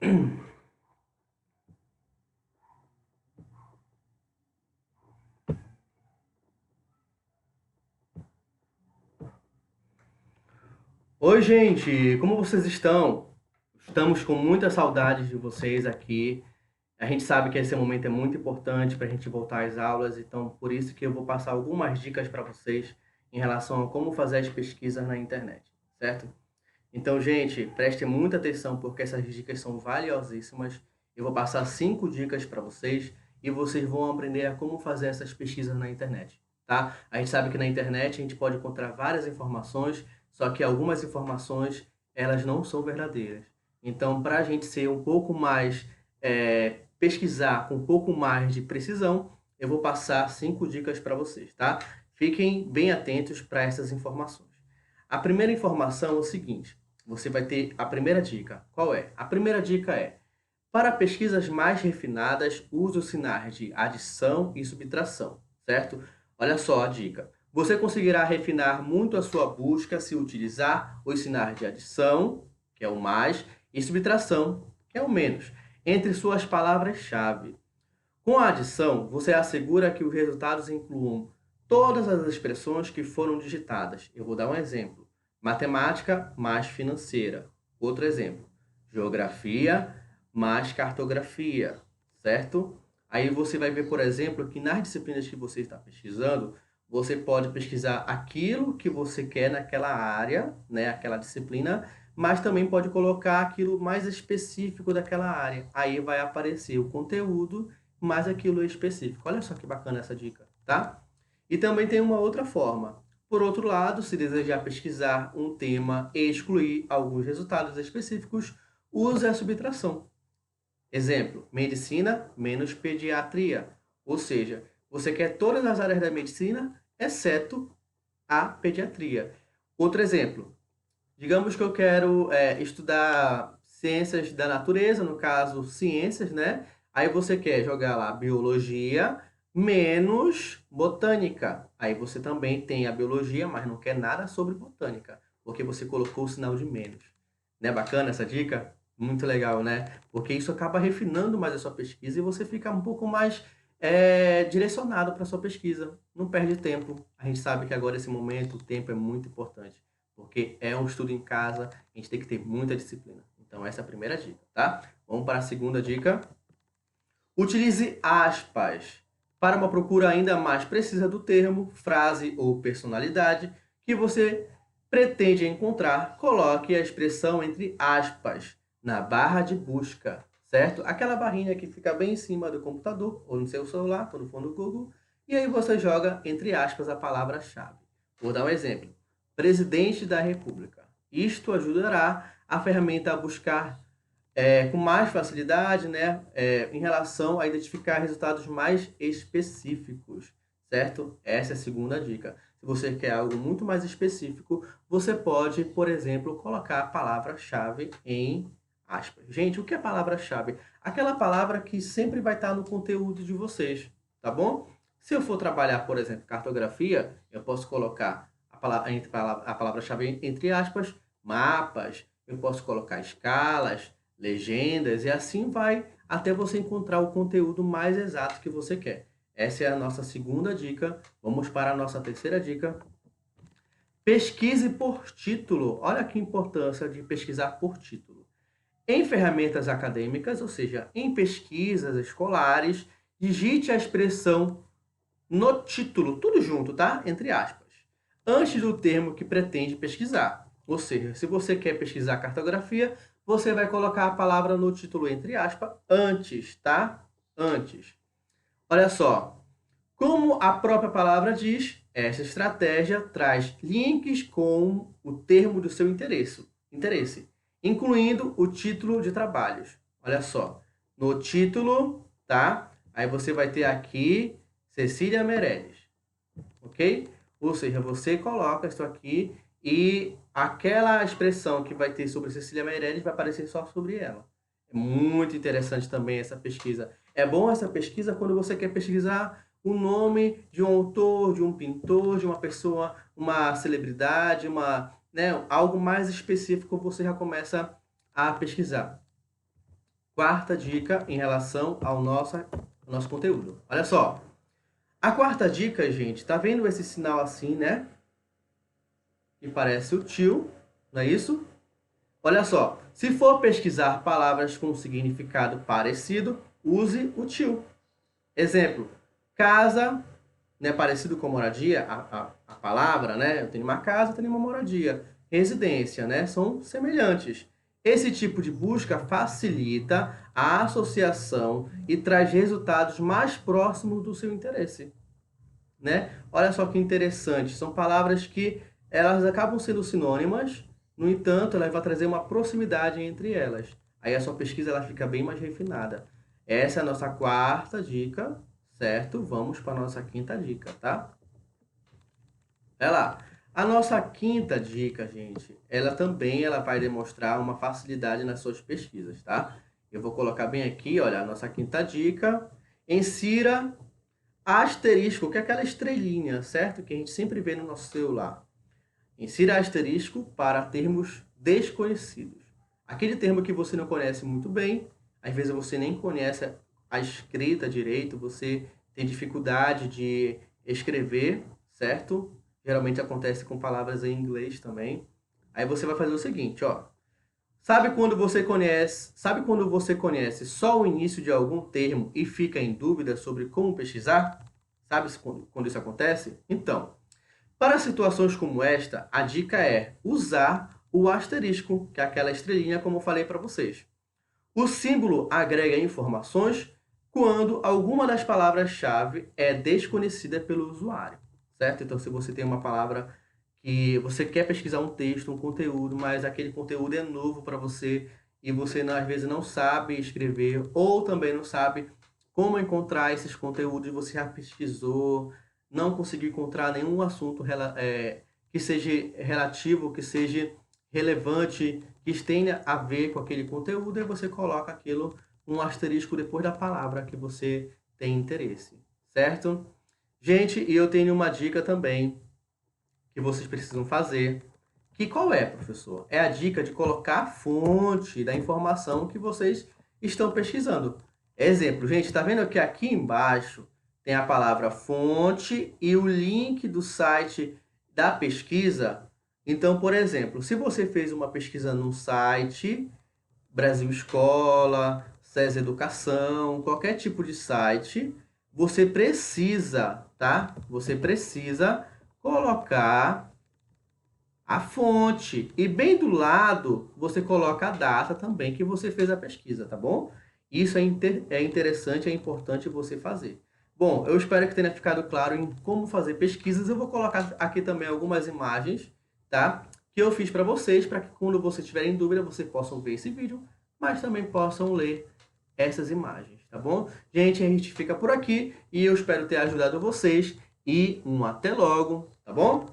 Oi, gente, como vocês estão? Estamos com muita saudade de vocês aqui. A gente sabe que esse momento é muito importante para a gente voltar às aulas, então por isso que eu vou passar algumas dicas para vocês em relação a como fazer as pesquisas na internet, certo? Então, gente, prestem muita atenção porque essas dicas são valiosíssimas. Eu vou passar 5 dicas para vocês e vocês vão aprender a como fazer essas pesquisas na internet, tá? A gente sabe que na internet a gente pode encontrar várias informações, só que algumas informações elas não são verdadeiras. Então, para a gente ser um pouco mais pesquisar com um pouco mais de precisão, eu vou passar 5 dicas para vocês, tá? Fiquem bem atentos para essas informações. A primeira informação é o seguinte: você vai ter a primeira dica. Qual é? A primeira dica é: para pesquisas mais refinadas, use os sinais de adição e subtração, certo? Olha só a dica. Você conseguirá refinar muito a sua busca se utilizar os sinais de adição, que é o mais, e subtração, que é o menos, entre suas palavras-chave. Com a adição, você assegura que os resultados incluam todas as expressões que foram digitadas. Eu vou dar um exemplo: matemática mais financeira. Outro exemplo: geografia mais cartografia, certo? Aí você vai ver, por exemplo, que nas disciplinas que você está pesquisando, você pode pesquisar aquilo que você quer naquela área, né, aquela disciplina, mas também pode colocar aquilo mais específico daquela área. Aí vai aparecer o conteúdo mais aquilo específico. Olha só que bacana essa dica, tá? E também tem uma outra forma. Por outro lado, se desejar pesquisar um tema e excluir alguns resultados específicos, use a subtração. Exemplo: medicina menos pediatria. Ou seja, você quer todas as áreas da medicina, exceto a pediatria. Outro exemplo: digamos que eu quero estudar ciências da natureza, no caso, ciências, né? Aí você quer jogar lá biologia menos botânica. Aí você também tem a biologia, mas não quer nada sobre botânica, porque você colocou o sinal de menos. Não é bacana essa dica? Muito legal, né? Porque isso acaba refinando mais a sua pesquisa e você fica um pouco mais direcionado para a sua pesquisa. Não perde tempo. A gente sabe que agora, esse momento, o tempo é muito importante, porque é um estudo em casa, a gente tem que ter muita disciplina. Então, essa é a primeira dica, tá? Vamos para a segunda dica. Utilize aspas para uma procura ainda mais precisa do termo, frase ou personalidade que você pretende encontrar. Coloque a expressão entre aspas na barra de busca, certo? Aquela barrinha que fica bem em cima do computador ou no seu celular, quando for no Google, e aí você joga entre aspas a palavra-chave. Vou dar um exemplo: presidente da República. Isto ajudará a ferramenta a buscar com mais facilidade, né, em relação a identificar resultados mais específicos, certo? Essa é a segunda dica. Se você quer algo muito mais específico, você pode, por exemplo, colocar a palavra-chave em aspas. Gente, o que é palavra-chave? Aquela palavra que sempre vai estar no conteúdo de vocês, tá bom? Se eu for trabalhar, por exemplo, cartografia, eu posso colocar a palavra-chave entre aspas, mapas, eu posso colocar escalas, legendas, e assim vai até você encontrar o conteúdo mais exato que você quer. Essa é a nossa segunda dica. Vamos para a nossa terceira dica. Pesquise por título. Olha que importância de pesquisar por título. Em ferramentas acadêmicas, ou seja, em pesquisas escolares, digite a expressão no título, tudo junto, tá? Entre aspas, antes do termo que pretende pesquisar. Ou seja, se você quer pesquisar cartografia, você vai colocar a palavra no título entre aspas antes, tá? Antes. Olha só, como a própria palavra diz, essa estratégia traz links com o termo do seu interesse, incluindo o título de trabalhos. Olha só, no título, tá? Aí você vai ter aqui Cecília Meirelles, ok? Ou seja, você coloca isso aqui e aquela expressão que vai ter sobre Cecília Meirelles vai aparecer só sobre ela. É muito interessante também essa pesquisa. É bom essa pesquisa quando você quer pesquisar o nome de um autor, de um pintor, de uma pessoa, uma celebridade, algo mais específico, você já começa a pesquisar. quarta dica em relação ao nosso conteúdo. Olha só. A quarta dica, gente, tá vendo esse sinal assim, né? Que parece o tio, não é isso? Olha só. Se for pesquisar palavras com significado parecido, use o tio. Exemplo. Casa, né, parecido com moradia, a palavra, né? Eu tenho uma casa, eu tenho uma moradia. Residência, né? São semelhantes. Esse tipo de busca facilita a associação e traz resultados mais próximos do seu interesse, né? Olha só que interessante, são palavras que elas acabam sendo sinônimas, no entanto, ela vai trazer uma proximidade entre elas. Aí a sua pesquisa ela fica bem mais refinada. Essa é a nossa quarta dica, certo? Vamos para a nossa quinta dica, tá? Olha lá. A nossa quinta dica, gente, ela vai demonstrar uma facilidade nas suas pesquisas, tá? Eu vou colocar bem aqui, olha, a nossa quinta dica. Insira asterisco, que é aquela estrelinha, certo? Que a gente sempre vê no nosso celular. Insira asterisco para termos desconhecidos. Aquele termo que você não conhece muito bem, às vezes você nem conhece a escrita direito, você tem dificuldade de escrever, certo? Geralmente acontece com palavras em inglês também. Aí você vai fazer o seguinte, ó. Sabe quando você conhece só o início de algum termo e fica em dúvida sobre como pesquisar? Sabe quando isso acontece? Então, para situações como esta, a dica é usar o asterisco, que é aquela estrelinha como eu falei para vocês. O símbolo agrega informações quando alguma das palavras-chave é desconhecida pelo usuário, certo? Então, se você tem uma palavra que você quer pesquisar um texto, um conteúdo, mas aquele conteúdo é novo para você e você às vezes não sabe escrever ou também não sabe como encontrar esses conteúdos, você já pesquisou, não conseguiu encontrar nenhum assunto que seja relativo, que seja relevante, que tenha a ver com aquele conteúdo, e você coloca aquilo, um asterisco depois da palavra que você tem interesse, certo? Gente, e eu tenho uma dica também que vocês precisam fazer. Que qual é, professor? É a dica de colocar a fonte da informação que vocês estão pesquisando. Exemplo, gente, tá vendo que aqui embaixo tem a palavra fonte e o link do site da pesquisa? Então, por exemplo, se você fez uma pesquisa no site Brasil Escola, SES Educação, qualquer tipo de site, você precisa, tá? Você precisa colocar a fonte. E bem do lado, você coloca a data também que você fez a pesquisa, tá bom? Isso é interessante, é importante você fazer. Bom, eu espero que tenha ficado claro em como fazer pesquisas. Eu vou colocar aqui também algumas imagens, tá? Que eu fiz para vocês, para que quando vocês tiverem dúvida, vocês possam ver esse vídeo, mas também possam ler essas imagens, tá bom? Gente, a gente fica por aqui e eu espero ter ajudado vocês e um até logo, tá bom?